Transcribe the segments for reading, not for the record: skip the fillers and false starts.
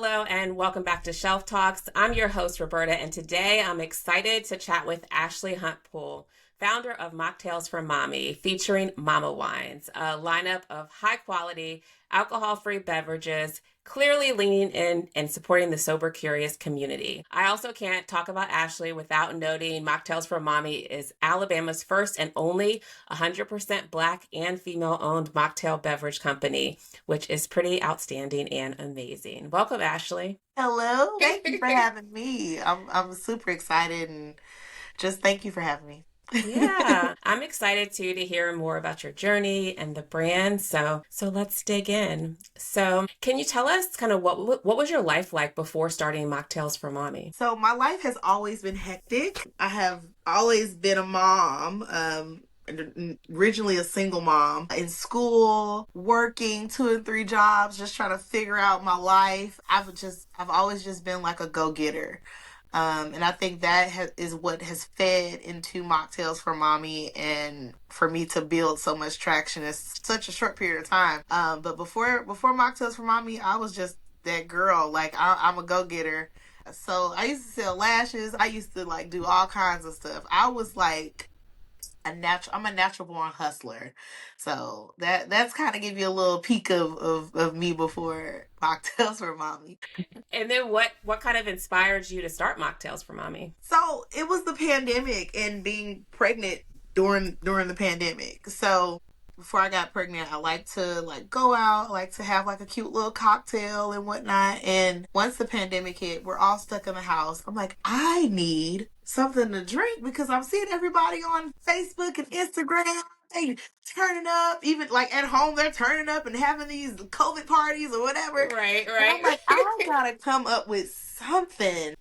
Hello, and welcome back to Shelf Talks. I'm your host, Roberta, and today I'm excited to chat with Ashley Hunt-Poole, founder of Mocktails for Mommy, featuring Mama Wines, a lineup of high quality, alcohol free beverages, clearly leaning in and supporting the sober curious community. I also can't talk about Ashley without noting Mocktails for Mommy is Alabama's first and only 100% Black and female owned mocktail beverage company, which is pretty outstanding and amazing. Welcome, Ashley. Hello, thank you for having me. I'm super excited and just thank you for having me. Yeah, I'm excited too to hear more about your journey and the brand. So let's dig in. So, can you tell us kind of what was your life like before starting Mocktails for Mommy? So my life has always been hectic. I have always been a mom. Originally a single mom in school, working two and three jobs, just trying to figure out my life. I've always just been like a go-getter. And I think that is what has fed into Mocktails for Mommy and for me to build so much traction in such a short period of time. But before Mocktails for Mommy, I was just that girl. Like I'm a go getter. So I used to sell lashes. I used to like do all kinds of stuff. I was like I'm a natural born hustler. So that's kind of give you a little peek of me before Mocktails for Mommy. And then what kind of inspired you to start Mocktails for Mommy? So it was the pandemic and being pregnant during the pandemic. So before I got pregnant, I like to like go out, like to have like a cute little cocktail and whatnot. And once the pandemic hit, we're all stuck in the house. I'm like, I need something to drink because I'm seeing everybody on Facebook and Instagram. They turning up, even like at home, they're turning up and having these COVID parties or whatever. Right, And I'm like, right. I gotta come up with something.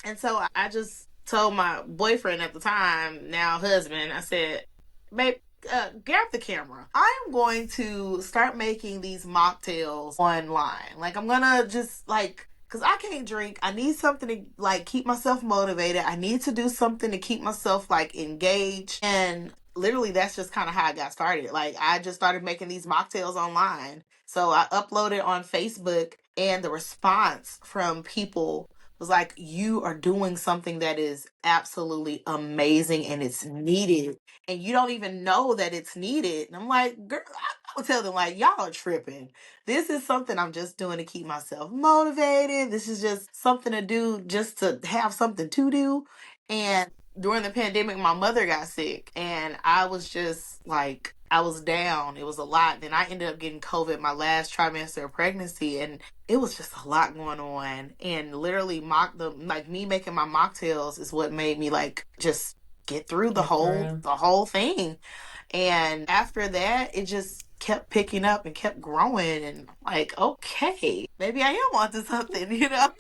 And so I just told my boyfriend at the time, now husband, I said, babe, grab the camera. I'm going to start making these mocktails online. Like, I'm gonna just like, cause I can't drink. I need something to like keep myself motivated. I need to do something to keep myself like engaged. And literally, that's just kind of how I got started. Like, I just started making these mocktails online. So I uploaded on Facebook, and the response from people was like, you are doing something that is absolutely amazing and it's needed, and you don't even know that it's needed. And I'm like, girl, I would tell them like, y'all are tripping. This is something I'm just doing to keep myself motivated. This is just something to do just to have something to do. And during the pandemic, my mother got sick, and I was just like, I was down. It was a lot. Then I ended up getting COVID my last trimester of pregnancy, and it was just a lot going on. And literally, me making my mocktails is what made me like just get through the Get whole through. the whole thing. And after that, it just kept picking up and kept growing. And I'm like, okay, maybe I am onto something, you know.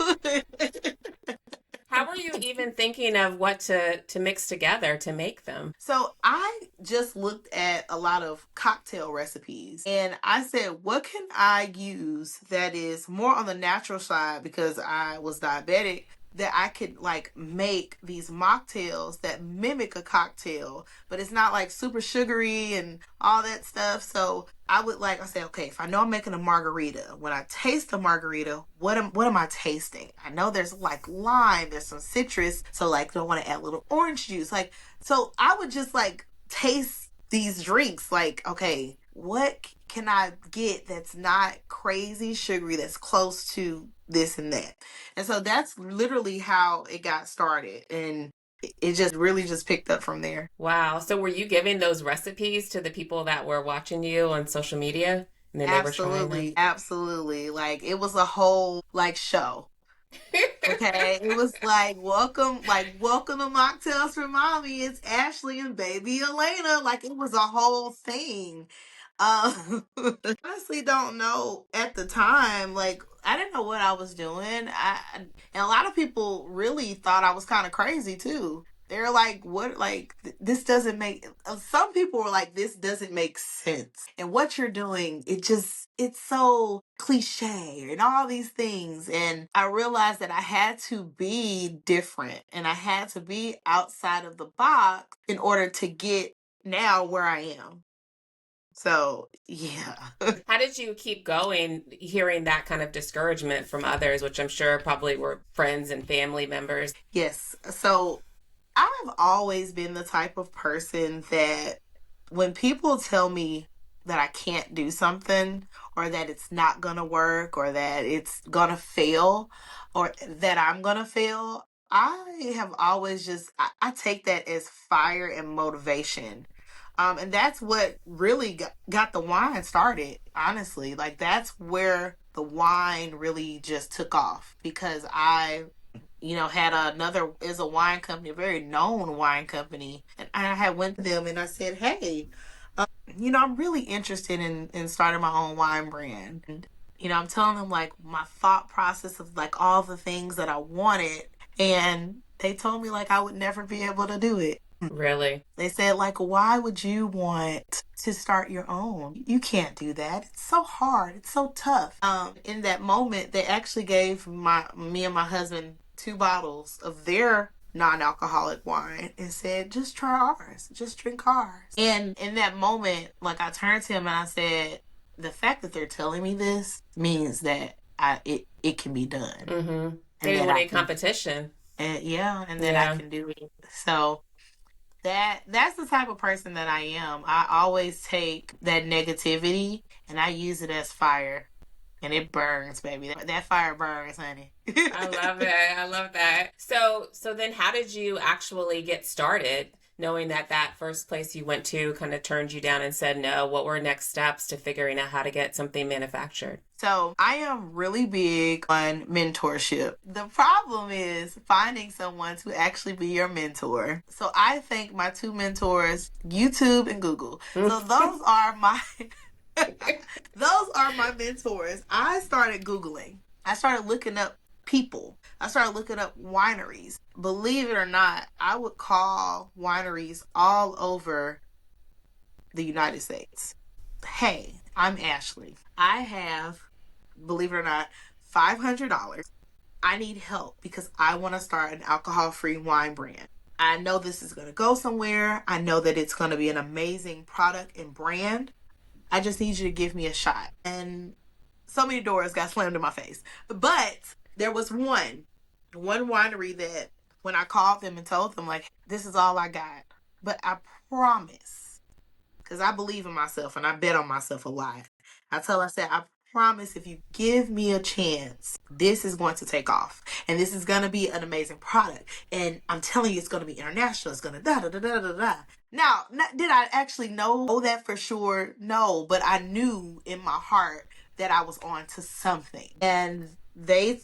How were you even thinking of what to mix together to make them? So I just looked at a lot of cocktail recipes, and I said, what can I use that is more on the natural side because I was diabetic, that I could like make these mocktails that mimic a cocktail, but it's not like super sugary and all that stuff. So I say, okay, if I know I'm making a margarita, when I taste a margarita, what am I tasting? I know there's like lime, there's some citrus, so like don't want to add a little orange juice. Like, so I would just like taste these drinks like, okay, what can I get that's not crazy sugary, that's close to this and that. And so that's literally how it got started. And it just really just picked up from there. Wow. So were you giving those recipes to the people that were watching you on social media and then they were trying them? Absolutely. Absolutely. Like it was a whole like show. Okay. It was like welcome to Mocktails for Mommy. It's Ashley and baby Elena. Like it was a whole thing. Honestly don't know at the time. Like I didn't know what I was doing. And a lot of people really thought I was kind of crazy too. They're like, "What? Like this doesn't make." Some people were like, "This doesn't make sense." And what you're doing, it's so cliche and all these things. And I realized that I had to be different and I had to be outside of the box in order to get now where I am. So, yeah. How did you keep going hearing that kind of discouragement from others, which I'm sure probably were friends and family members? Yes. So, I've always been the type of person that when people tell me that I can't do something or that it's not going to work or that it's going to fail or that I'm going to fail, I have always I take that as fire and motivation. And that's what really got the wine started, honestly. Like, that's where the wine really just took off because had another is a wine company, a very known wine company, and I had went to them and I said, "Hey, I'm really interested in starting my own wine brand." And I'm telling them like my thought process of like all the things that I wanted, and they told me like I would never be able to do it. Really? They said like, "Why would you want to start your own? You can't do that. It's so hard. It's so tough." In that moment, they actually gave me and my husband 2 bottles of their non-alcoholic wine and said, "Just try ours. Just drink ours." And in that moment, like I turned to him and I said, "The fact that they're telling me this means that it can be done, Mm-hmm. They and didn't that want I any can, competition. and that I Yeah. can do it." So that's the type of person that I am. I always take that negativity and I use it as fire. And it burns, baby. That fire burns, honey. I love it. I love that. So then how did you actually get started knowing that that first place you went to kind of turned you down and said no? What were next steps to figuring out how to get something manufactured? So I am really big on mentorship. The problem is finding someone to actually be your mentor. So I thank my 2 mentors, YouTube and Google. So those are my those are my mentors. I started Googling. I started looking up people. I started looking up wineries. Believe it or not, I would call wineries all over the United States. "Hey, I'm Ashley. I have, believe it or not, $500. I need help because I want to start an alcohol-free wine brand. I know this is going to go somewhere. I know that it's going to be an amazing product and brand. I just need you to give me a shot." And so many doors got slammed in my face. But there was one winery that when I called them and told them, like, "This is all I got. But I promise," because I believe in myself and I bet on myself a lot. I said, "I promise if you give me a chance, this is going to take off. And this is going to be an amazing product. And I'm telling you, it's going to be international. It's going to da da da da da da." Now, did I actually know that for sure? No, but I knew in my heart that I was on to something. And they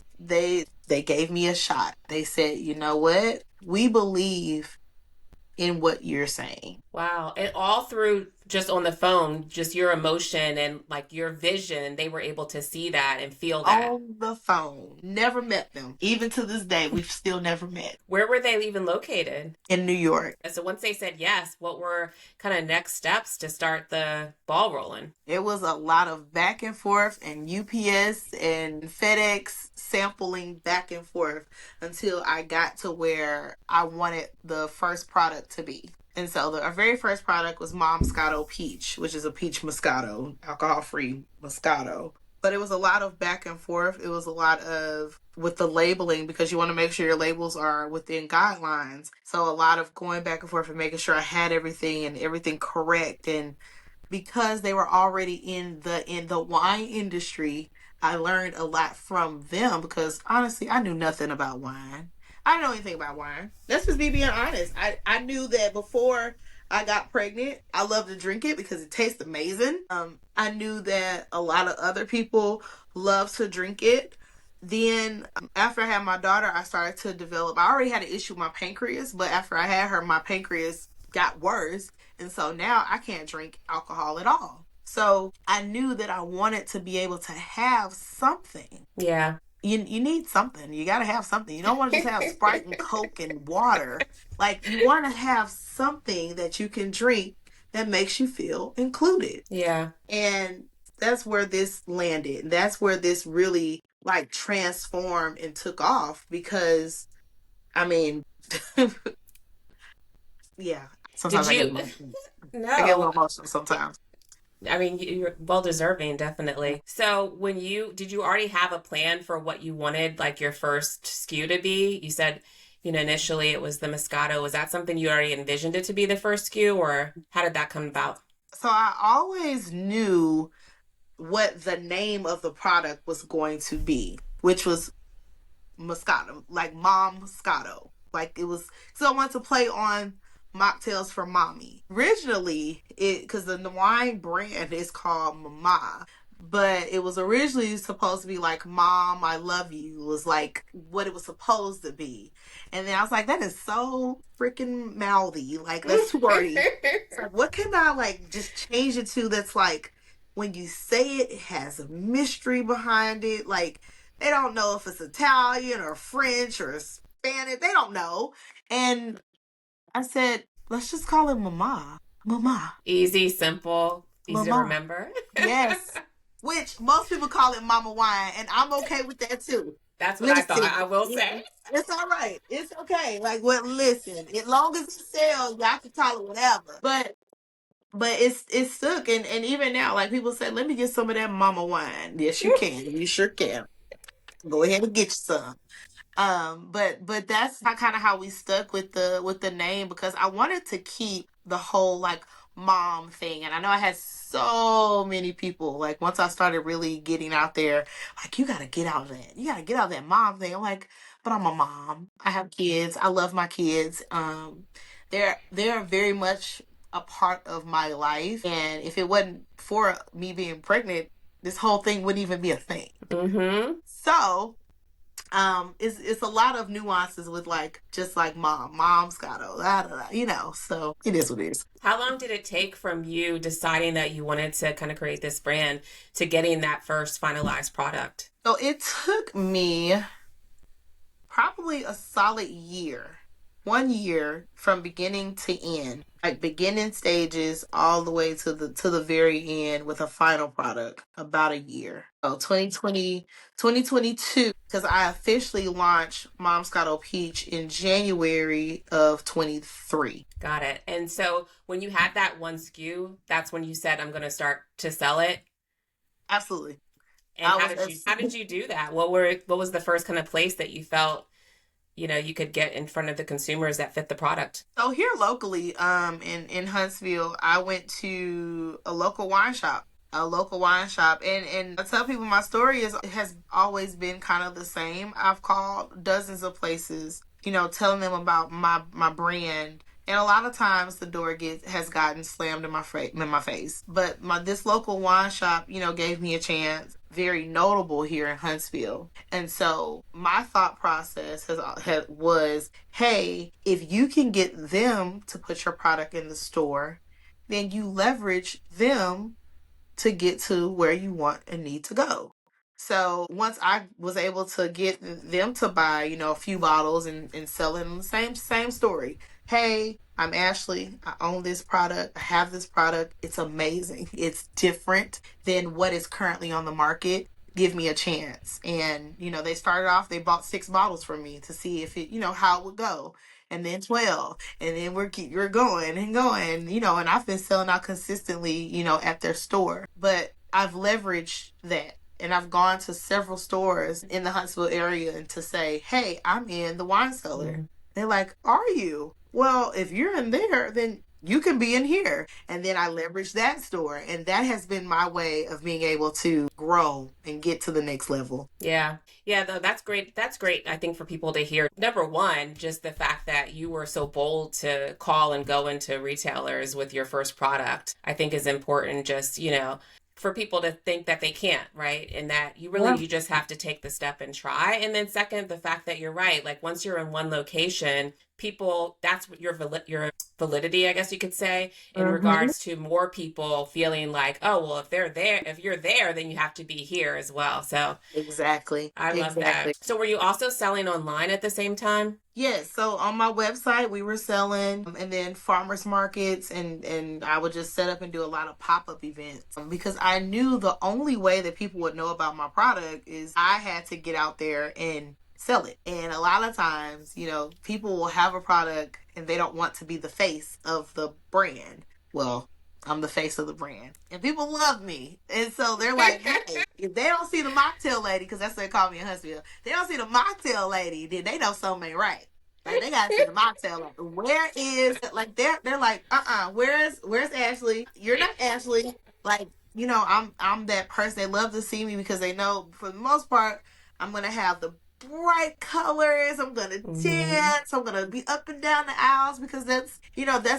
gave me a shot. They said, "You know what? We believe in what you're saying." Wow. And all through just on the phone, just your emotion and like your vision, they were able to see that and feel that. On the phone. Never met them. Even to this day, we've still never met. Where were they even located? In New York. And so once they said yes, what were kind of next steps to start the ball rolling? It was a lot of back and forth and UPS and FedEx sampling back and forth until I got to where I wanted the first product to be. And so our very first product was Moscato Peach, which is a peach Moscato, alcohol-free Moscato. But it was a lot of back and forth. It was a lot of with the labeling because you want to make sure your labels are within guidelines. So a lot of going back and forth and making sure I had everything and everything correct. And because they were already in the wine industry, I learned a lot from them because honestly, I knew nothing about wine. I didn't know anything about wine. Let's just be being honest. I knew that before I got pregnant, I love to drink it because it tastes amazing. I knew that a lot of other people love to drink it. Then after I had my daughter, I started to develop. I already had an issue with my pancreas, but after I had her, my pancreas got worse. And so now I can't drink alcohol at all. So I knew that I wanted to be able to have something. Yeah. You need something. You got to have something. You don't want to just have Sprite and Coke and water. Like, you want to have something that you can drink that makes you feel included. Yeah. And that's where this landed. That's where this really like transformed and took off because I mean, yeah. Sometimes Did I get you? emotional. I get a No. little emotional sometimes. I mean, you're well deserving, definitely. So, did you already have a plan for what you wanted, like your first SKU to be? You said, initially it was the Moscato. Was that something you already envisioned it to be the first SKU, or how did that come about? So I always knew what the name of the product was going to be, which was Moscato, like Mom Moscato. Like it was, so I wanted to play on mocktails for mommy. Originally, because the wine brand is called Mama, but it was originally supposed to be like Mom, I love you. It was like what it was supposed to be. And then I was like, that is so freaking mouthy. Like that's too wordy. So what can I like just change it to that's like when you say it, it has a mystery behind it. Like they don't know if it's Italian or French or Spanish. They don't know. And I said, let's just call it Mama. Mama. Easy, simple, easy to Mama. remember. Yes. Which most people call it Mama Wine, and I'm okay with that too. That's what I thought. Listen, I will say. it's all right. It's okay. Like what? Listen, as long as it sells, y'all can call it whatever. But it's stuck, and even now, like people say, let me get some of that Mama Wine. Yes, you can. You sure can. Go ahead and get you some. But that's kind of how we stuck with the name because I wanted to keep the whole like mom thing, and I know I had so many people like once I started really getting out there, like you gotta get out of that, you gotta get out of that mom thing. I'm like, but I'm a mom. I have kids. I love my kids. They're very much a part of my life, and if it wasn't for me being pregnant, this whole thing wouldn't even be a thing. Mm-hmm. So it's a lot of nuances with like just like mom's got a so it is what it is. How long did it take from you deciding that you wanted to kind of create this brand to getting that first finalized product? So it took me probably a solid year, 1 year from beginning to end, like beginning stages all the way to the very end with a final product, about a year. So 2020, 2022, because I officially launched Moscato Peach in January of 23. Got it. And so when you had that one SKU, that's when you said, I'm going to start to sell it. Absolutely. And how did you do that? What was the first kind of place that you felt, you could get in front of the consumers that fit the product? So here locally, in Huntsville, I went to a local wine shop. And I tell people my story has always been kind of the same. I've called dozens of places, telling them about my brand. And a lot of times the door has gotten slammed in my face. But this local wine shop, gave me a chance. Very notable here in Huntsville. And so my thought process was, hey, if you can get them to put your product in the store, then you leverage them to get to where you want and need to go. So once I was able to get them to buy, a few bottles and sell them the same story. Hey, I'm Ashley. I own this product. I have this product. It's amazing. It's different than what is currently on the market. Give me a chance. And, they started off, they bought 6 bottles from me to see if it, how it would go. And then 12. And then we're going and going, and I've been selling out consistently, at their store. But I've leveraged that. And I've gone to several stores in the Huntsville area and to say, hey, I'm in the wine cellar. Mm-hmm. They're like, are you? Well, if you're in there, then you can be in here. And then I leverage that store. And that has been my way of being able to grow and get to the next level. Yeah. Yeah, though that's great. That's great, I think, for people to hear. Number one, just the fact that you were so bold to call and go into retailers with your first product, I think is important. Just, for people to think that they can't, right? And that you just have to take the step and try. And then second, the fact that you're right. Like once you're in one location, people, that's what your validity, I guess you could say, in regards to more people feeling like, oh, well, if you're there, then you have to be here as well. So exactly. I love that. So were you also selling online at the same time? Yes. So on my website, we were selling, and then farmers markets, and I would just set up and do a lot of pop-up events because I knew the only way that people would know about my product is I had to get out there and sell it. And a lot of times, people will have a product and they don't want to be the face of the brand. Well, I'm the face of the brand. And people love me. And so they're like, hey, if they don't see the mocktail lady, because that's what they call me in Huntsville, they don't see the mocktail lady, then they know something ain't right. Like they gotta see the mocktail lady. Where is like they're like, where's Ashley? You're not Ashley. Like, I'm that person. They love to see me because they know for the most part, I'm gonna have the bright colors. I'm gonna dance. I'm gonna be up and down the aisles because that's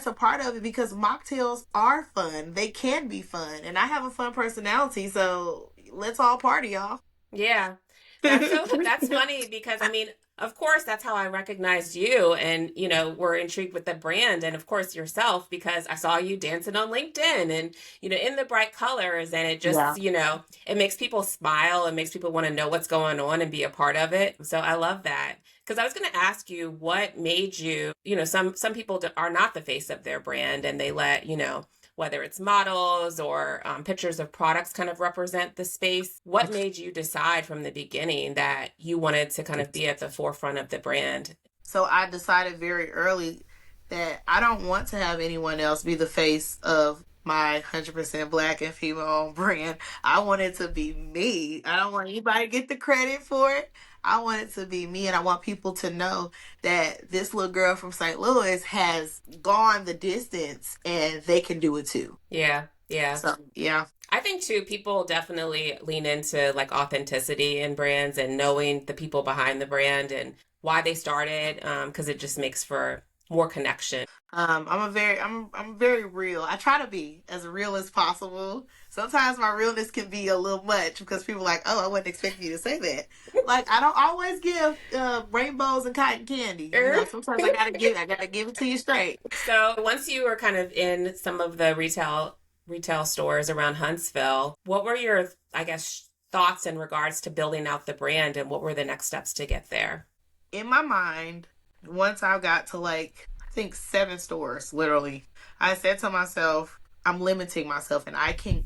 a part of it. Because mocktails are fun. They can be fun, and I have a fun personality. So let's all party, y'all. Yeah. That's funny because I mean, of course, that's how I recognized you and, were intrigued with the brand and of course yourself because I saw you dancing on LinkedIn and, in the bright colors and it Yeah. just, it makes people smile and makes people want to know what's going on and be a part of it. So I love that. Because I was going to ask you what made you, some people are not the face of their brand and they let, whether it's models or pictures of products kind of represent the space. What made you decide from the beginning that you wanted to kind of be at the forefront of the brand? So I decided very early that I don't want to have anyone else be the face of my 100% black and female brand. I want it to be me. I don't want anybody to get the credit for it. I want it to be me, and I want people to know that this little girl from St. Louis has gone the distance and they can do it too. Yeah, yeah. So, yeah. I think too, people definitely lean into like authenticity in brands and knowing the people behind the brand and why they started, because it just makes for more connection. I'm very real. I try to be as real as possible. Sometimes my realness can be a little much because people are like, oh, I wasn't expecting you to say that. Like I don't always give rainbows and cotton candy. Sometimes I gotta give it to you straight. So once you were kind of in some of the retail stores around Huntsville, what were your, I guess, thoughts in regards to building out the brand and what were the next steps to get there? In my mind, once I got to like I think 7 stores, literally, I said to myself, I'm limiting myself, and I can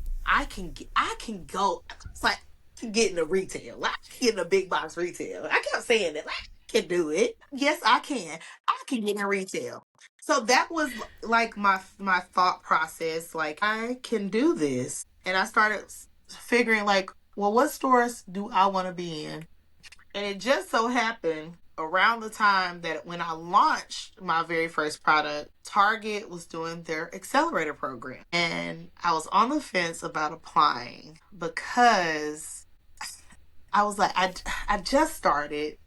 go. It's like I can get into retail. Like, I can get in a big box retail. I kept saying that. Like, I can do it. Yes, I can. I can get in retail. So that was like my thought process. Like I can do this, and I started figuring like, well, what stores do I want to be in? And it just so happened around the time that when I launched my very first product, Target was doing their Accelerator program. And I was on the fence about applying because I was like, I just started.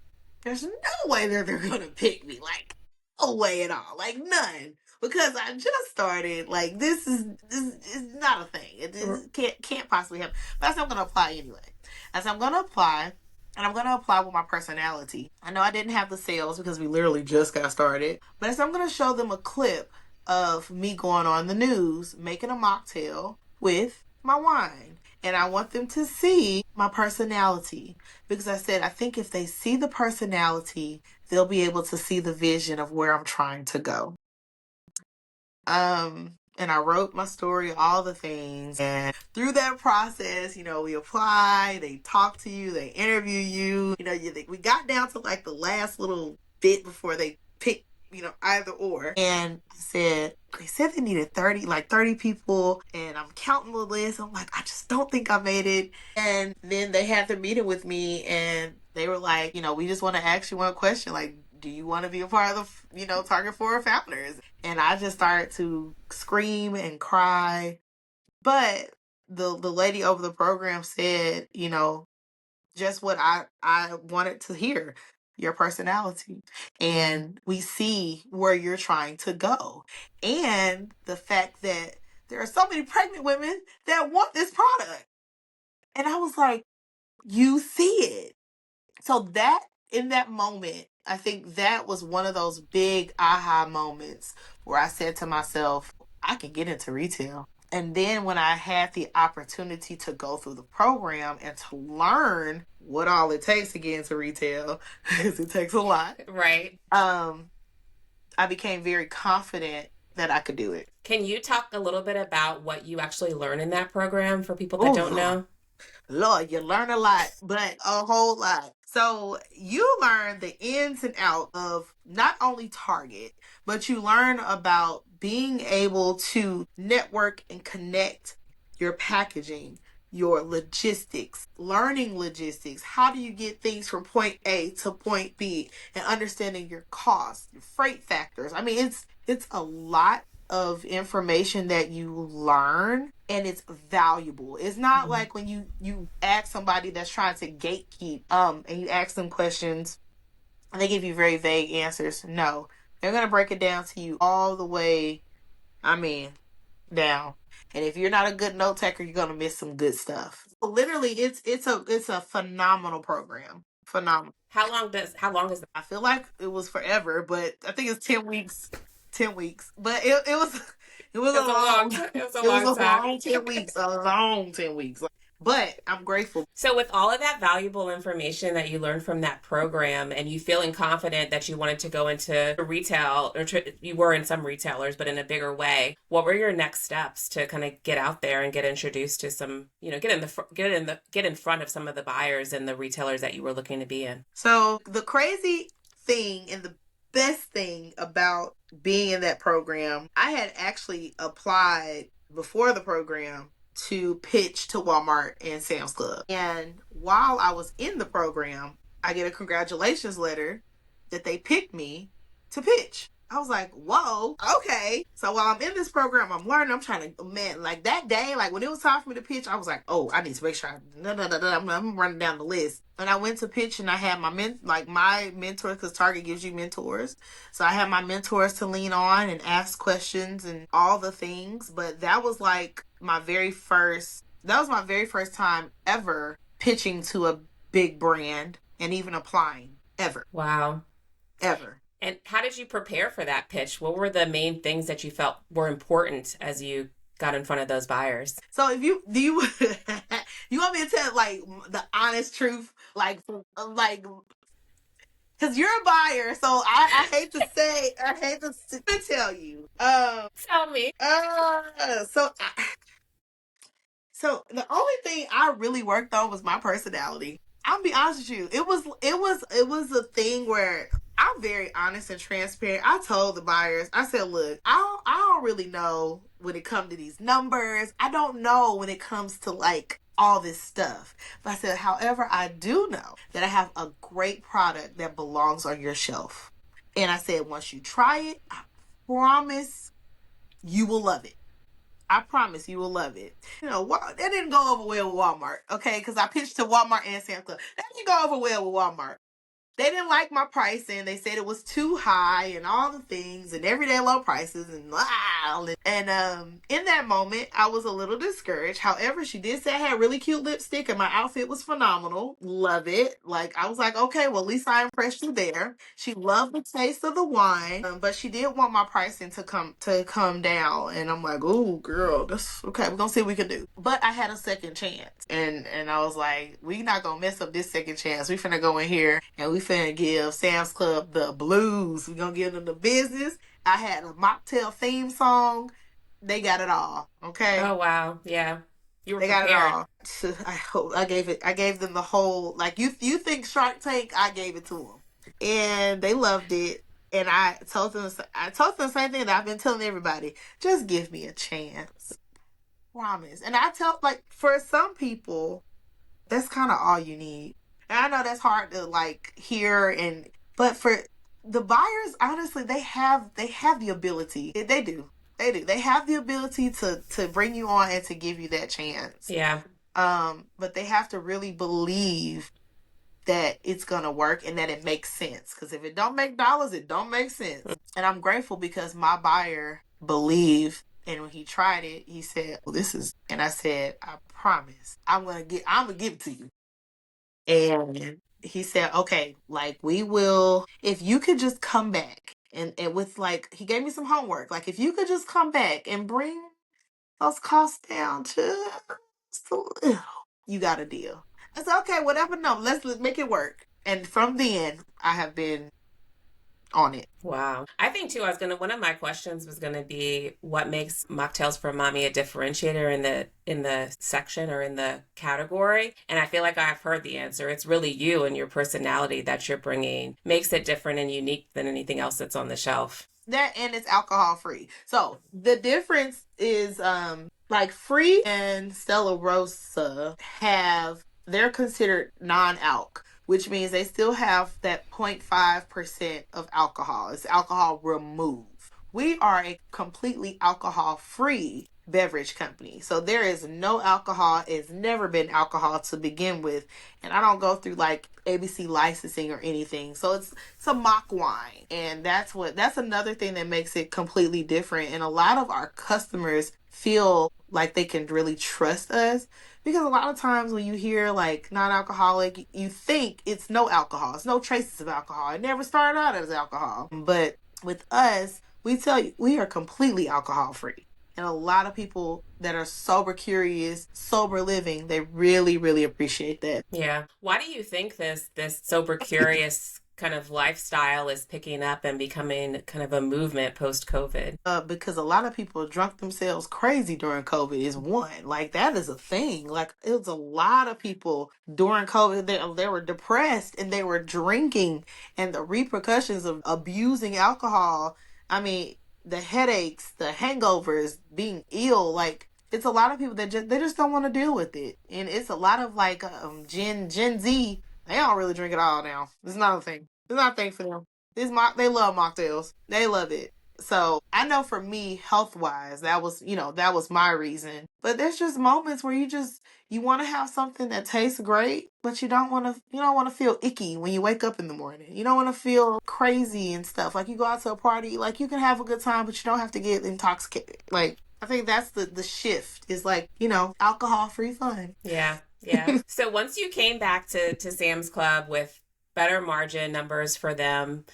There's no way that they're going to pick me. Like, no way at all. Like, none. Because I just started. Like, this is not a thing. It can't possibly happen. But I said I'm going to apply anyway. I said I'm going to apply. And I'm going to apply with my personality. I know I didn't have the sales because we literally just got started. But I said I'm going to show them a clip of me going on the news, making a mocktail with my wine. And I want them to see my personality. Because I said, I think if they see the personality, they'll be able to see the vision of where I'm trying to go. And I wrote my story, all the things. And through that process, we apply, they talk to you, they interview you. We got down to like the last little bit before they pick, either or. And they said they needed 30 people. And I'm counting the list. I'm like, I just don't think I made it. And then they had their meeting with me and they were like, we just want to ask you one question. Like, do you want to be a part of the, Target 4 founders? And I just started to scream and cry. But the lady over the program said, just what I wanted to hear, your personality. And we see where you're trying to go. And the fact that there are so many pregnant women that want this product. And I was like, you see it. So that in that moment, I think that was one of those big aha moments where I said to myself, I can get into retail. And then when I had the opportunity to go through the program and to learn what all it takes to get into retail, because it takes a lot. Right. I became very confident that I could do it. Can you talk a little bit about what you actually learn in that program for people that don't know? Lord, you learn a lot, but a whole lot. So you learn the ins and outs of not only Target, but you learn about being able to network and connect your packaging, your logistics, learning logistics. How do you get things from point A to point B, and understanding your costs, your freight factors. I mean, it's a lot of information that you learn, and it's valuable. It's not like when you ask somebody that's trying to gatekeep and you ask them questions and they give you very vague answers. No, they're going to break it down to you all the way, I mean, down. And if you're not a good note taker, you're going to miss some good stuff. Literally, it's a phenomenal program. Phenomenal. How long is that? I feel like it was forever, but I think it's 10 weeks. 10 weeks, but it was It's a a long long time. It was a it was long a time. long 10 weeks, a long 10 weeks. But I'm grateful. So, with all of that valuable information that you learned from that program, and you feeling confident that you wanted to go into retail, or you were in some retailers, but in a bigger way, what were your next steps to kind of get out there and get introduced to some, get in front of some of the buyers and the retailers that you were looking to be in? So the crazy thing and the best thing about being in that program, I had actually applied before the program to pitch to Walmart and Sam's Club. And while I was in the program, I get a congratulations letter that they picked me to pitch. I was like, whoa, okay. So while I'm in this program, I'm learning, I'm trying to, man, like that day, like when it was time for me to pitch, I was like, oh, I need to make sure I'm running down the list. And I went to pitch and I had my my mentor, because Target gives you mentors. So I had my mentors to lean on and ask questions and all the things. But that was like that was my very first time ever pitching to a big brand and even applying ever. Wow. Ever. And how did you prepare for that pitch? What were the main things that you felt were important as you got in front of those buyers? So if you do you you want me to tell like the honest truth, like because you're a buyer, so I hate to say, I hate to tell you. Tell me. So so the only thing I really worked on was my personality. I'll be honest with you. It was a thing where I'm very honest and transparent. I told the buyers, I said, look, I don't really know when it comes to these numbers. I don't know when it comes to like all this stuff. But I said, however, I do know that I have a great product that belongs on your shelf. And I said, once you try it, I promise you will love it. I promise you will love it. That didn't go over well with Walmart, okay? Because I pitched to Walmart and Sam's Club. That didn't go over well with Walmart. They didn't like my pricing. They said it was too high and all the things and everyday low prices and wow. And in that moment, I was a little discouraged. However, she did say I had really cute lipstick and my outfit was phenomenal. Love it. Like, I was like, okay, well, at least I impressed you there. She loved the taste of the wine, but she did want my pricing to come down. And I'm like, oh, girl, that's okay. We're gonna see what we can do. But I had a second chance, and I was like, we not gonna mess up this second chance. We finna go in here and we finna give Sam's Club the blues. We gonna give them the business. I had a mocktail theme song. They got it all. Okay. Oh, wow. Yeah. You were They got it prepared. all. I gave them the whole, like, you think Shark Tank, I gave it to them. And they loved it. And I told them the same thing that I've been telling everybody. Just give me a chance. Promise. And I tell, like, for some people, that's kind of all you need. And I know that's hard to like hear, but for the buyers, honestly, they have the ability. They do. They do. They have the ability to bring you on and to give you that chance. Yeah. But they have to really believe that it's gonna work and that it makes sense. Because if it don't make dollars, it don't make sense. And I'm grateful because my buyer believed, and when he tried it, he said, well, this is, and I said, I promise I'm gonna give it to you. And he said, okay, like, we will, if you could just come back and with, like, he gave me some homework. Like, if you could just come back and bring those costs down to just a little, you got a deal. I said, okay, whatever. No, let's make it work. And from then, I have been on it. Wow. I think too, one of my questions was gonna be what makes Mocktails for Mommy a differentiator in the section or in the category. And I feel like I've heard the answer. It's really you and your personality that you're bringing makes it different and unique than anything else that's on the shelf. That, and it's alcohol free. So the difference is like Free and Stella Rosa they're considered non-alc, which means they still have that 0.5% of alcohol. It's alcohol removed. We are a completely alcohol free beverage company. So there is no alcohol. It's never been alcohol to begin with. And I don't go through like ABC licensing or anything. So it's a mock wine. And that's another thing that makes it completely different. And a lot of our customers feel like they can really trust us, because a lot of times when you hear like non-alcoholic, you think it's no alcohol. It's no traces of alcohol. It never started out as alcohol. But with us, we tell you we are completely alcohol free. And a lot of people that are sober curious, sober living, they really, really appreciate that. Yeah. Why do you think this sober curious kind of lifestyle is picking up and becoming kind of a movement post COVID? Because a lot of people drunk themselves crazy during COVID is one. Like, that is a thing. Like, it was a lot of people during COVID, they were depressed and they were drinking, and the repercussions of abusing alcohol. I mean, the headaches, the hangovers, being ill, like, it's a lot of people that they just don't want to deal with it. And it's a lot of like Gen Z. They don't really drink at all now. It's not a thing. It's not a thing for them. They love mocktails. They love it. So I know for me, health wise, that was my reason. But there's just moments where you want to have something that tastes great, but you don't want to feel icky when you wake up in the morning. You don't want to feel crazy and stuff. Like, you go out to a party, like, you can have a good time, but you don't have to get intoxicated. Like, I think that's the shift, is like, alcohol free fun. Yeah. Yeah. So once you came back to Sam's Club with better margin numbers for them,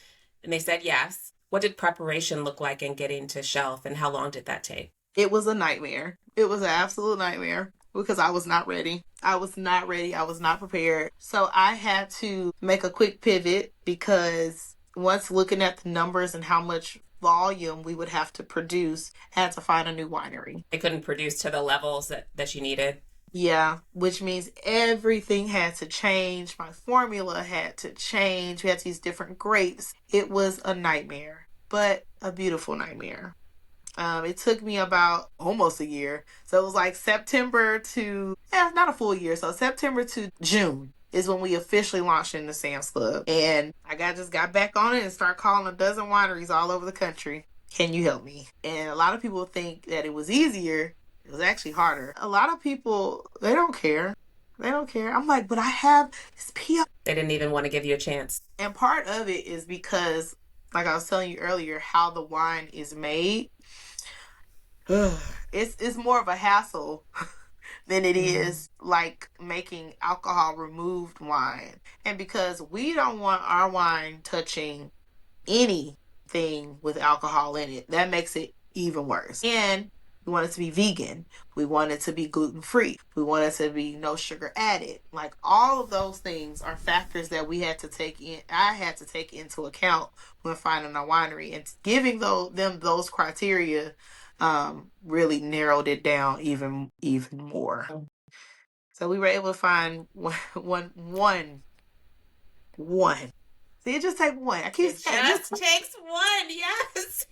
and they said yes, what did preparation look like in getting to shelf, and how long did that take? It was a nightmare. It was an absolute nightmare because I was not ready. I was not ready. I was not prepared. So I had to make a quick pivot, because once looking at the numbers and how much volume we would have to produce, I had to find a new winery. They couldn't produce to the levels that you needed. Yeah, which means everything had to change. My formula had to change. We had to use different grapes. It was a nightmare, but a beautiful nightmare. It took me about almost a year. So it was like not a full year. So September to June is when we officially launched in the Sam's Club. And I just got back on it and started calling a dozen wineries all over the country. Can you help me? And a lot of people think that it was easier. It was actually harder. A lot of people, they don't care. They don't care. I'm like, but I have this PR. They didn't even want to give you a chance. And part of it is because, like I was telling you earlier, how the wine is made. It's more of a hassle than it is like making alcohol removed wine. And because we don't want our wine touching anything with alcohol in it, that makes it even worse. And we want it to be vegan. We want it to be gluten free. We want it to be no sugar added. Like, all of those things are factors that we had to take in. I had to take into account when finding a winery, and giving them those criteria really narrowed it down even more. So we were able to find one. See, it just takes one. I keep saying it just takes one. Yes.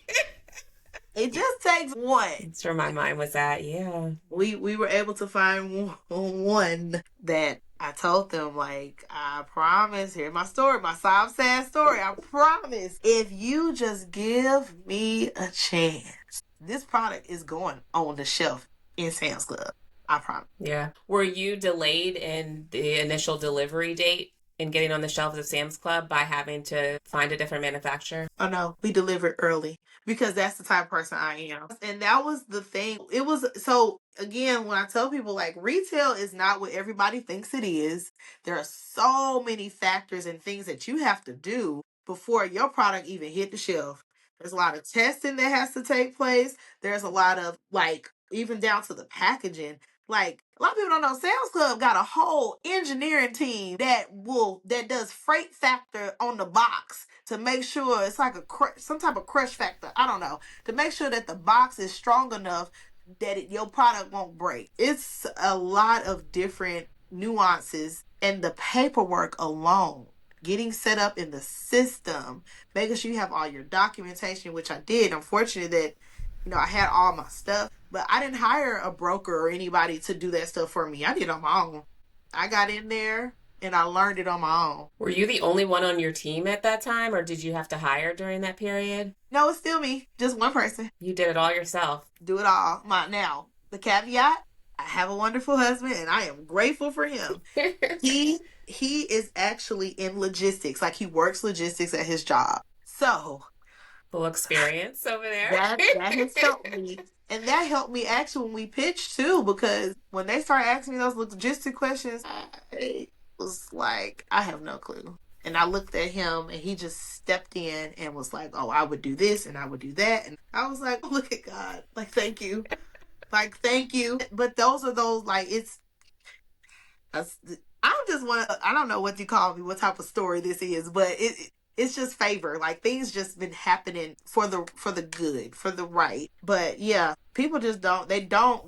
It just takes one. That's where my mind was at. Yeah. We were able to find one that I told them, like, I promise, here's my story, my sob sad story. I promise, if you just give me a chance, this product is going on the shelf in Sam's Club. I promise. Yeah. Were you delayed in the initial delivery date in getting on the shelves of Sam's Club by having to find a different manufacturer? Oh no, we delivered early, because that's the type of person I am. And that was the thing. It was, so again, when I tell people, like, retail is not what everybody thinks it is. There are so many factors and things that you have to do before your product even hit the shelf. There's a lot of testing that has to take place. There's a lot of, like, even down to the packaging. Like, a lot of people don't know Sam's Club got a whole engineering team that does freight factor on the box to make sure it's like some type of crush factor. I don't know, to make sure that the box is strong enough that your product won't break. It's a lot of different nuances, and the paperwork alone, getting set up in the system, making sure you have all your documentation, which I did. I'm fortunate that I had all my stuff, but I didn't hire a broker or anybody to do that stuff for me. I did it on my own. I got in there and I learned it on my own. Were you the only one on your team at that time, or did you have to hire during that period? No, it's still me. Just one person. You did it all yourself. Do it all. Now, the caveat, I have a wonderful husband and I am grateful for him. He is actually in logistics. Like, he works logistics at his job. So, full experience over there. That has helped me. And that helped me actually when we pitched too, because when they started asking me those logistic questions, I was like, I have no clue. And I looked at him and he just stepped in and was like, oh, I would do this and I would do that. And I was like, oh, look at God. Like, thank you. Like, thank you. But those are those, like, I just want to, I don't know what you call me, what type of story this is, but it's just favor. Like, things just been happening for the good, for the right. But yeah, people just don't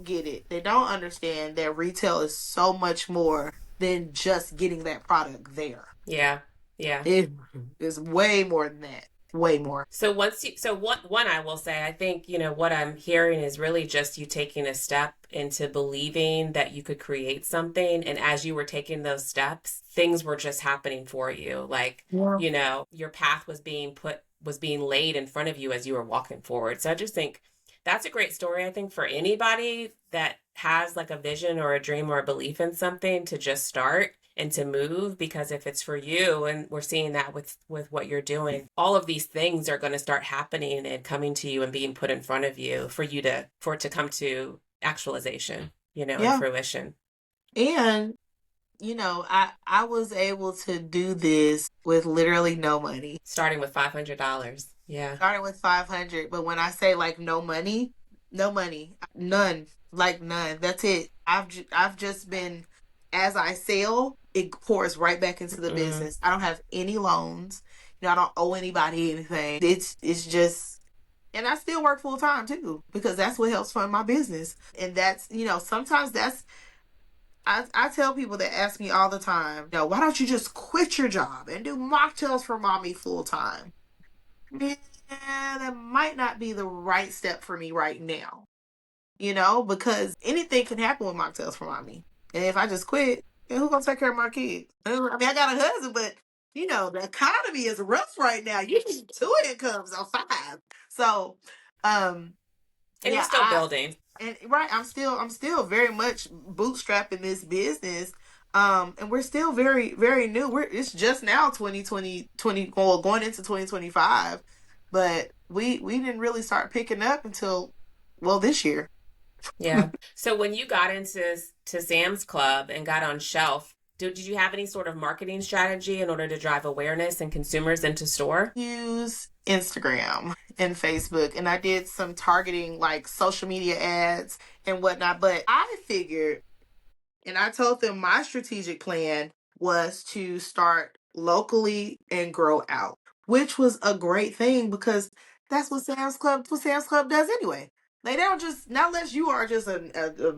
get it. They don't understand that retail is so much more than just getting that product there. Yeah. Yeah. It is way more than that. Way more. So one I will say, I think, what I'm hearing is really just you taking a step into believing that you could create something. And as you were taking those steps, things were just happening for you. Like, yeah. Your path was being laid in front of you as you were walking forward. So I just think that's a great story, I think, for anybody that has like a vision or a dream or a belief in something, to just start and to move, because if it's for you, and we're seeing that with what you're doing, all of these things are going to start happening and coming to you and being put in front of you for it to come to actualization, and fruition. And I was able to do this with literally no money. Starting with $500. Yeah. Starting with 500, but when I say like no money, none, like none. That's it. I've just been, as I sell, it pours right back into the business. I don't have any loans. I don't owe anybody anything. It's just, and I still work full time too, because that's what helps fund my business. And that's, sometimes that's, I tell people that ask me all the time, why don't you just quit your job and do mocktails for mommy full time? Yeah, that might not be the right step for me right now. Because anything can happen with mocktails for mommy. And if I just quit, then who's going to take care of my kids? I mean, I got a husband, but, the economy is rough right now. You need 2 incomes or 5. So, and you're still building. And right, I'm still very much bootstrapping this business. And we're still very, very new. It's just now 2020, going into 2025. But we didn't really start picking up until, this year. Yeah. So when you got into Sam's Club and got on shelf, did you have any sort of marketing strategy in order to drive awareness and consumers into store? Use Instagram and Facebook, and I did some targeting, like social media ads and whatnot. But I figured, and I told them my strategic plan was to start locally and grow out, which was a great thing, because that's what Sam's Club does anyway. They don't just, not unless you are just a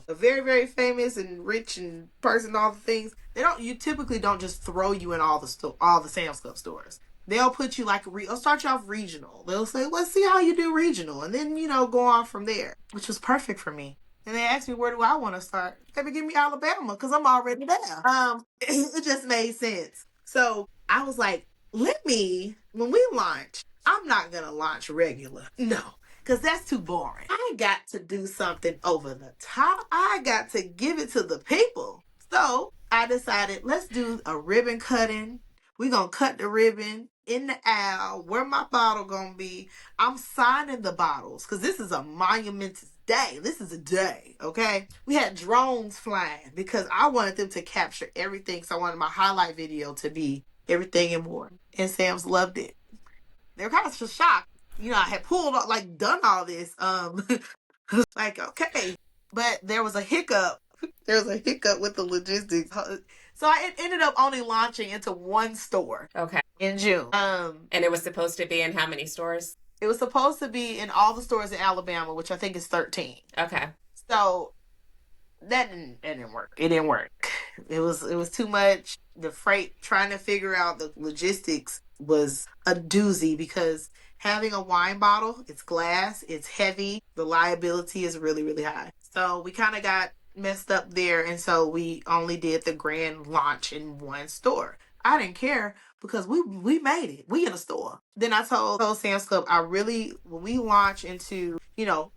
very, very famous and rich and person, all the things. You typically don't just throw you in all the Sam's Club stores. They'll put you like they'll start you off regional. They'll say, let's see how you do regional, and then go on from there, which was perfect for me. And they asked me, where do I want to start? Maybe give me Alabama, because I'm already there. It just made sense. So I was like, when we launch, I'm not gonna launch regular, no. Because that's too boring. I got to do something over the top. I got to give it to the people. So I decided, let's do a ribbon cutting. We're going to cut the ribbon in the aisle where my bottle going to be. I'm signing the bottles, because this is a monumentous day. This is a day, okay? We had drones flying because I wanted them to capture everything. So I wanted my highlight video to be everything and more. And Sam's loved it. They were kind of shocked. I had done all this. Like, okay, but there was a hiccup. There was a hiccup with the logistics. So I ended up only launching into one store Okay. in June. And it was supposed to be in how many stores? It was supposed to be in all the stores in Alabama, which I think is 13. Okay. So that didn't work. It didn't work. It was too much. The freight, trying to figure out the logistics was a doozy because having a wine bottle, it's glass, it's heavy, the liability is really, really high. So we kind of got messed up there, and so we only did the grand launch in one store. I didn't care because we made it. We in a store. Then I told Sam's Club, I really, when we launch into,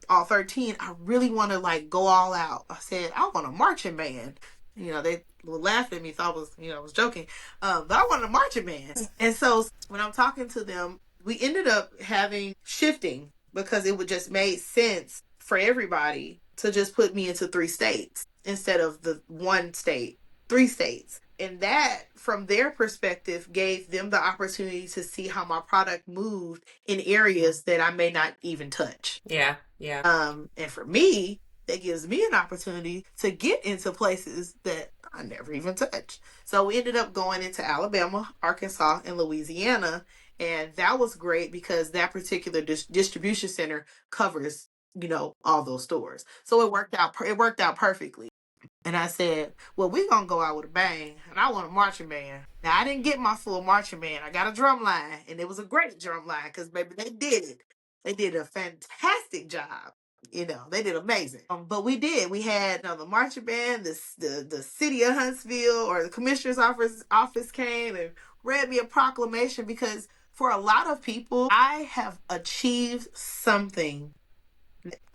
all 13, I really want to like go all out. I said, I want a marching band. They laughed at me, thought I was joking. But I wanted a marching band. And so when I'm talking to them, we ended up shifting because it would just made sense for everybody to just put me into 3 states instead of the 1 state, 3 states. And that, from their perspective, gave them the opportunity to see how my product moved in areas that I may not even touch. Yeah, yeah. And for me, that gives me an opportunity to get into places that I never even touched. So we ended up going into Alabama, Arkansas, and Louisiana. And that was great because that particular distribution center covers, all those stores. So it worked out perfectly. And I said, well, we're going to go out with a bang. And I want a marching band. Now, I didn't get my full marching band. I got a drum line. And it was a great drum line because, baby, they did it. They did a fantastic job. They did amazing. But we did. We had the marching band, the city of Huntsville or the commissioner's office came and read me a proclamation because for a lot of people, I have achieved something.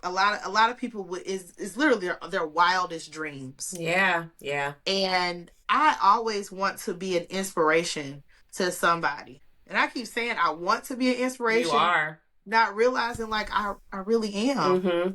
A lot of people is literally their wildest dreams. Yeah, yeah. And I always want to be an inspiration to somebody. And I keep saying I want to be an inspiration. You are. Not realizing like I really am. Mm-hmm.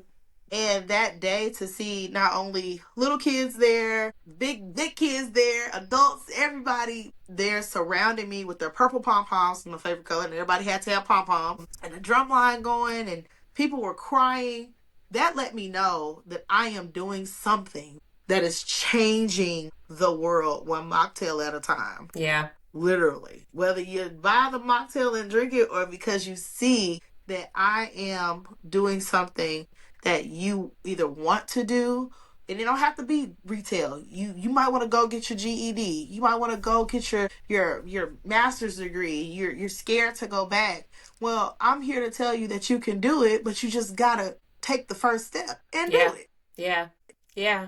And that day to see not only little kids there, big kids there, adults, everybody there surrounding me with their purple pom-poms, my favorite color, and everybody had to have pom-poms, and the drum line going, and people were crying. That let me know that I am doing something that is changing the world one mocktail at a time. Yeah. Literally. Whether you buy the mocktail and drink it or because you see that I am doing something that you either want to do, and it don't have to be retail. You might want to go get your GED. You might want to go get your master's degree. You're scared to go back. Well, I'm here to tell you that you can do it, but you just gotta take the first step and do it. Yeah. Yeah.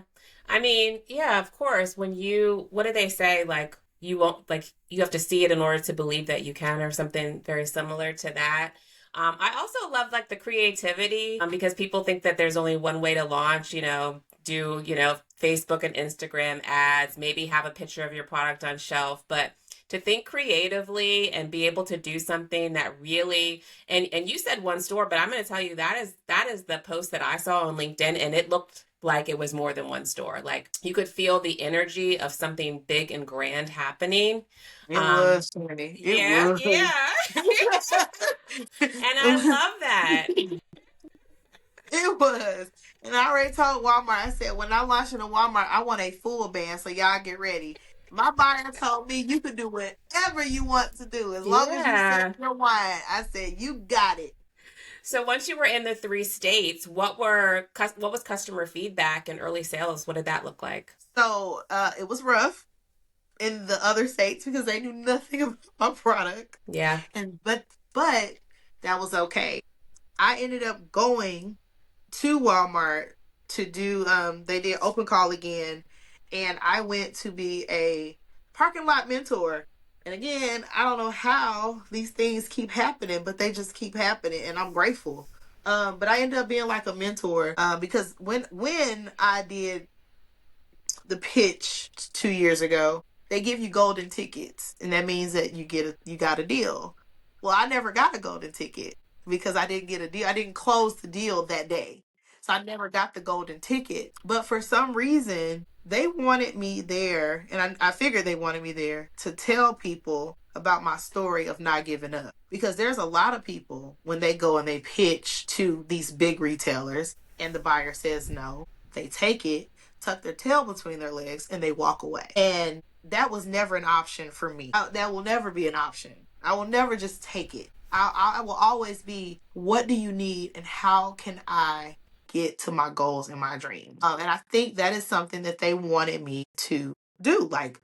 I mean, yeah, of course. What do they say? Like, you won't, like, you have to see it in order to believe that you can, or something very similar to that. I also love like the creativity because people think that there's only one way to launch, do, Facebook and Instagram ads, maybe have a picture of your product on shelf, but to think creatively and be able to do something that really, and you said one store, but I'm going to tell you that is the post that I saw on LinkedIn, and it looked like it was more than one store. Like you could feel the energy of something big and grand happening. It was funny. Yeah. And I love that. It was. And I already told Walmart, I said, when I launch in a Walmart, I want a full band, so y'all get ready. My buyer told me you can do whatever you want to do as long as you sell your wine. I said, you got it. So once you were in the 3 states, what was customer feedback and early sales? What did that look like? So it was rough in the other states because they knew nothing about my product. Yeah. But that was okay. I ended up going to Walmart to do they did open call again, and I went to be a parking lot mentor. And again, I don't know how these things keep happening, but they just keep happening, and I'm grateful. But I ended up being like a mentor because when I did the pitch 2 years ago, they give you golden tickets, and that means that you got a deal. Well, I never got a golden ticket because I didn't get a deal. I didn't close the deal that day. So I never got the golden ticket. But for some reason, they wanted me there, and I figured they wanted me there to tell people about my story of not giving up. Because there's a lot of people, when they go and they pitch to these big retailers, and the buyer says no, They take it, tuck their tail between their legs, and they walk away. And that was never an option for me. That will never be an option. I will never just take it. I will always be, what do you need and how can I get to my goals and my dreams? And I think that is something that they wanted me to do. Like,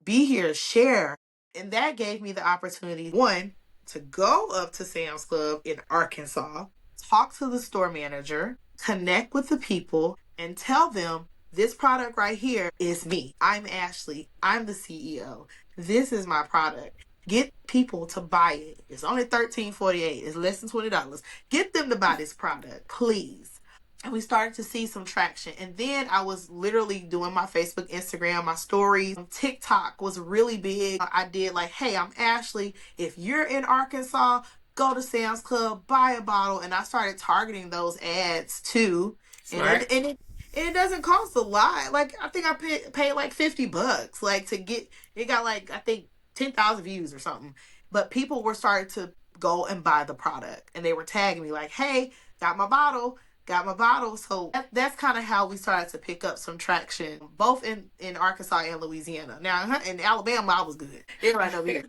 be here, share. And that gave me the opportunity, one, to go up to Sam's Club in Arkansas, talk to the store manager, connect with the people, and tell them, this product right here is me. I'm Ashley. I'm the CEO. This is my product. Get people to buy it. It's only $13.48. It's less than $20. Get them to buy this product, please. And we started to see some traction. And then I was literally doing my Facebook, Instagram, my stories. TikTok was really big. I did like, hey, I'm Ashley. If you're in Arkansas, go to Sam's Club, buy a bottle. And I started targeting those ads too. Smart. And it doesn't cost a lot. Like, I think I paid like $50, like, to get, it got like, I think 10,000 views or something. But people were starting to go and buy the product. And they were tagging me like, hey, got my bottle. So that's kind of how we started to pick up some traction, both in Arkansas and Louisiana. Now, in Alabama, I was good. Everybody know me.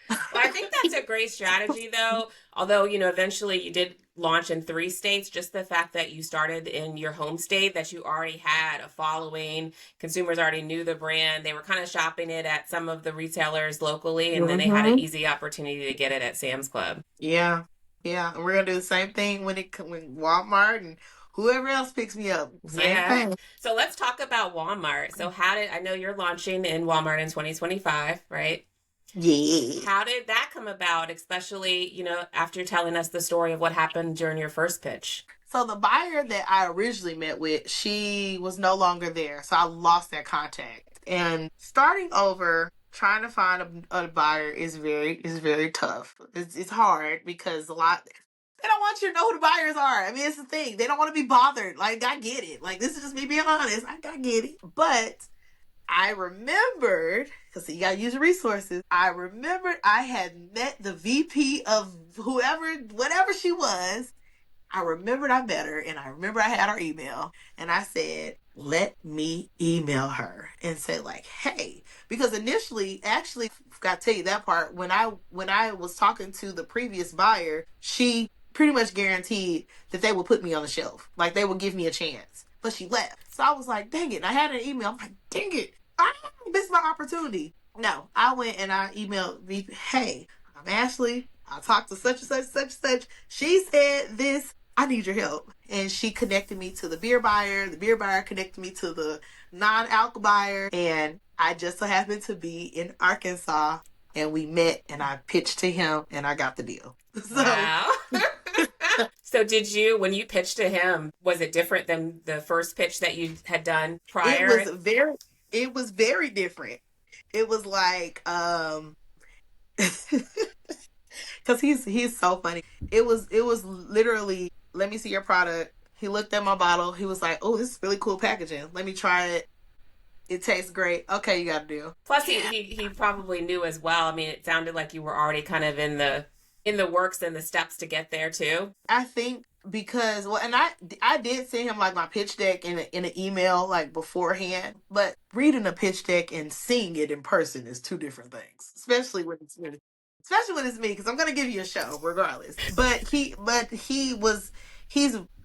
Well, I think that's a great strategy, though. Although, eventually you did launch in 3 states. Just the fact that you started in your home state, that you already had a following, consumers already knew the brand. They were kind of shopping it at some of the retailers locally, and then they had an easy opportunity to get it at Sam's Club. Yeah. And we're gonna do the same thing when Walmart and whoever else picks me up. Same thing. So let's talk about Walmart. So I know you're launching in Walmart in 2025, right? Yeah. How did that come about, especially, after telling us the story of what happened during your first pitch? So the buyer that I originally met with, she was no longer there. So I lost that contact. And starting over, trying to find a buyer is very tough. It's hard because they don't want you to know who the buyers are. I mean, it's the thing. They don't want to be bothered. Like, I get it. Like, this is just me being honest. I get it. But I remembered, because you got to use your resources. I remembered I had met the VP of whatever she was. I remembered I met her, and I remember I had her email. And I said, let me email her and say, like, hey. Because initially, actually, forgot to tell you that part, when I was talking to the previous buyer, she pretty much guaranteed that they would put me on the shelf. Like, they would give me a chance. But she left. So I was like, dang it. And I had an email. I'm like, dang it. I missed my opportunity. No, I went and I emailed VP, hey, I'm Ashley. I talked to such and such, such and such. She said this. I need your help. And she connected me to the beer buyer. The beer buyer connected me to the non-alc buyer. And I just so happened to be in Arkansas. And we met and I pitched to him and I got the deal. So, wow. So when you pitched to him, was it different than the first pitch that you had done prior? It was very different. It was like, because he's so funny. It was literally, let me see your product. He looked at my bottle. He was like, oh, this is really cool packaging. Let me try it. It tastes great. Okay, you got a deal. Plus, he probably knew as well. I mean, it sounded like you were already kind of in the works and the steps to get there too. I think because, well, and I did send him like my pitch deck in an email like beforehand, but reading a pitch deck and seeing it in person is 2 different things, especially when it's me, because I'm gonna give you a show regardless. But he's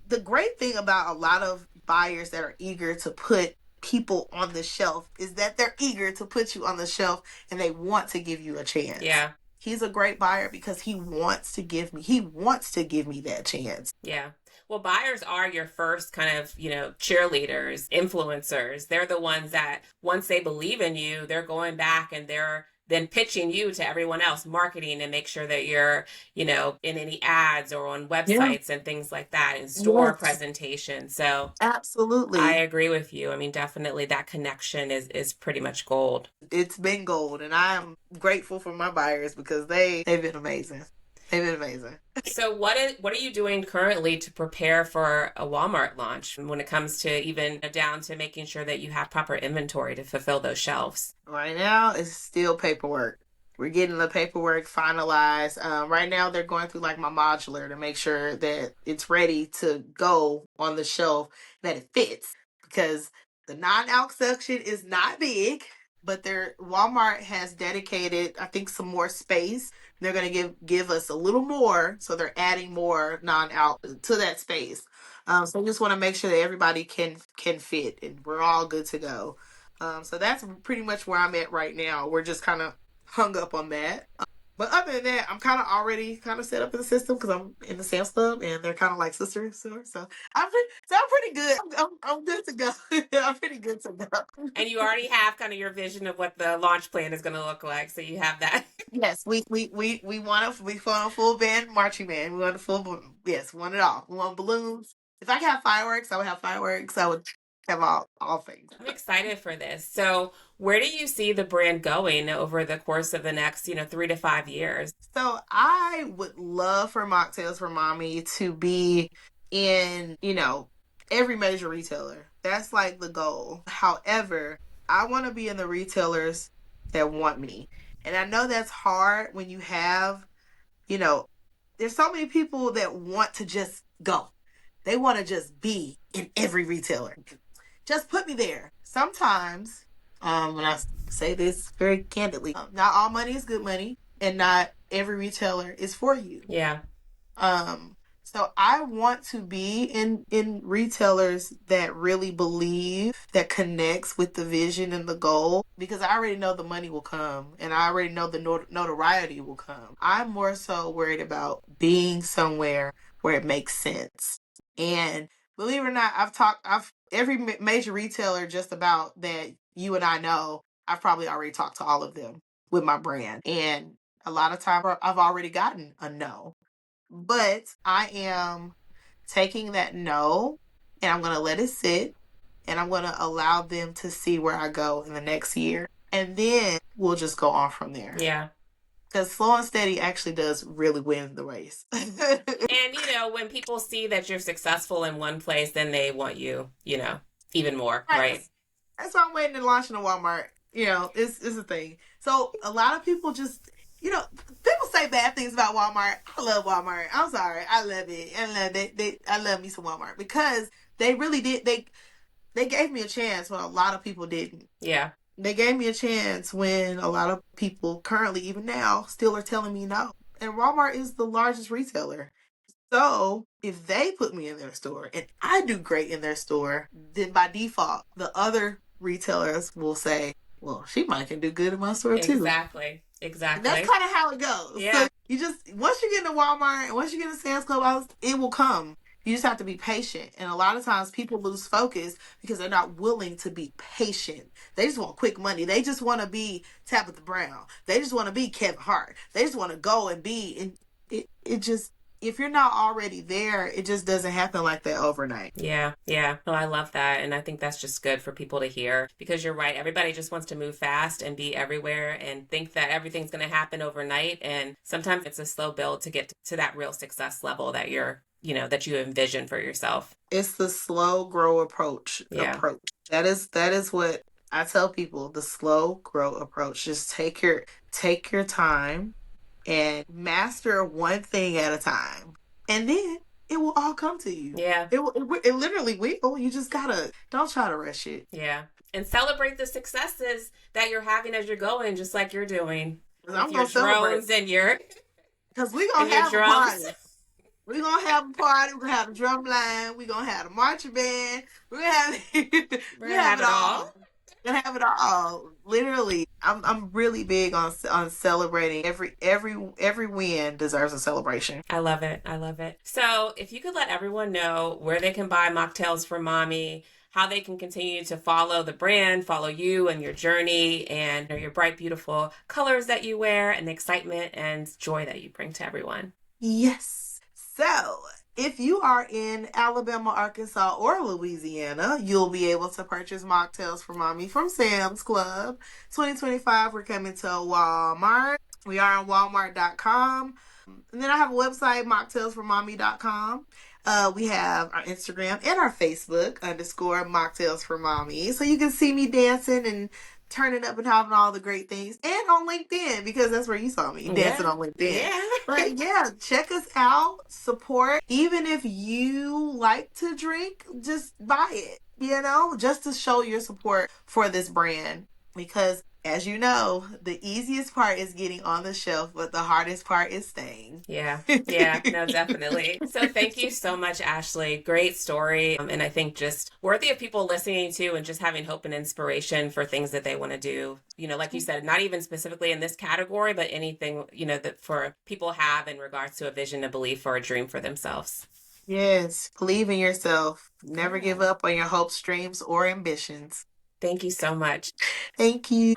the great thing about a lot of buyers that are eager to put people on the shelf is that they're eager to put you on the shelf and they want to give you a chance. Yeah. He's a great buyer because he wants to give me that chance. Yeah. Well, buyers are your first kind of, cheerleaders, influencers. They're the ones that once they believe in you, they're going back and they're then pitching you to everyone else, marketing and make sure that you're, in any ads or on websites and things like that, in store presentation. So absolutely, I agree with you. I mean, definitely that connection is pretty much gold. It's been gold, and I'm grateful for my buyers because they've been amazing. They've been amazing. So what are you doing currently to prepare for a Walmart launch when it comes to even down to making sure that you have proper inventory to fulfill those shelves? Right now, it's still paperwork. We're getting the paperwork finalized. Right now, they're going through like my modular to make sure that it's ready to go on the shelf, that it fits. Because the non-alc section is not big, but Walmart has dedicated, I think, some more space. They're going to give us a little more, so they're adding more non-alc to that space. So we just want to make sure that everybody can fit, and we're all good to go. So that's pretty much where I'm at right now. We're just kind of hung up on that. But other than that, I'm kind of already kind of set up in the system because I'm in the Sam's Club and they're kind of like sisters. So I'm pretty good. I'm good to go. I'm pretty good to go. And you already have kind of your vision of what the launch plan is going to look like. So you have that. Yes, we want a full band marching band. We want a full, yes, we want it all. We want balloons. If I could have fireworks, I would have fireworks. I would have all things. I'm excited for this. So where do you see the brand going over the course of the next, 3 to 5 years? So I would love for Mocktails for Mommy to be in, every major retailer. That's like the goal. However, I want to be in the retailers that want me. And I know that's hard when you have, there's so many people that want to just go. They want to just be in every retailer. Just put me there. Sometimes, when I say this very candidly, not all money is good money, and not every retailer is for you. Yeah. So I want to be in retailers that really believe, that connects with the vision and the goal, because I already know the money will come and I already know the notoriety will come. I'm more so worried about being somewhere where it makes sense. And believe it or not, I've every major retailer just about that you and I know, I've probably already talked to all of them with my brand. And a lot of time I've already gotten a no. But I am taking that no and I'm going to let it sit and I'm going to allow them to see where I go in the next year. And then we'll just go on from there. Yeah. Because slow and steady actually does really win the race. And, when people see that you're successful in one place, then they want you, even more, right? That's why I'm waiting to launch in a Walmart. It's a thing. So a lot of people just, people say bad things about Walmart. I love Walmart. I'm sorry. I love it. I love me some Walmart because they really did. They gave me a chance when a lot of people didn't. Yeah. They gave me a chance when a lot of people currently, even now, still are telling me no. And Walmart is the largest retailer. So if they put me in their store and I do great in their store, then by default, the other retailers will say, well, she might can do good in my store too. Exactly. And that's kind of how it goes. Yeah. So once you get into Walmart and once you get into Sam's Club, it will come. You just have to be patient. And a lot of times people lose focus because they're not willing to be patient. They just want quick money. They just want to be Tabitha Brown. They just want to be Kevin Hart. They just want to go and be. And it just, if you're not already there, it just doesn't happen like that overnight. Yeah. Well, I love that. And I think that's just good for people to hear because you're right. Everybody just wants to move fast and be everywhere and think that everything's going to happen overnight. And sometimes it's a slow build to get to that real success level that that you envision for yourself. It's the slow grow approach. Yeah. That is what I tell people, the slow grow approach. Just take your time and master one thing at a time. And then it will all come to you. Yeah. It literally will. You just don't try to rush it. Yeah. And celebrate the successes that you're having as you're going, just like you're doing. I'm going to celebrate. And your because we're going to have drums. A party. We're going to have a party. We're going to have a drum line. We're going to have a marching band. We're going to have it all. We're going to have it all. Literally, I'm really big on celebrating. Every win deserves a celebration. I love it. So if you could let everyone know where they can buy Mocktails for Mommy, how they can continue to follow the brand, follow you and your journey and your bright, beautiful colors that you wear and the excitement and joy that you bring to everyone. Yes. So if you are in Alabama, Arkansas, or Louisiana, you'll be able to purchase Mocktails for Mommy from Sam's Club. 2025, we're coming to Walmart. We are on Walmart.com. And then I have a website, mocktailsformommy.com. We have our Instagram and our Facebook _ Mocktails for Mommy. So you can see me dancing and turning up and having all the great things. And on LinkedIn, because that's where you saw me dancing Yeah. on LinkedIn. Yeah. But yeah, check us out, support. Even if you like to drink, just buy it, just to show your support for this brand. Because as you know, the easiest part is getting on the shelf, but the hardest part is staying. Yeah. Yeah. No, definitely. So thank you so much, Ashley. Great story. And I think just worthy of people listening to and just having hope and inspiration for things that they want to do. Like you said, not even specifically in this category, but anything, that for people have in regards to a vision, a belief, or a dream for themselves. Yes, believe in yourself. Never Yeah. give up on your hopes, dreams, or ambitions. Thank you so much. Thank you.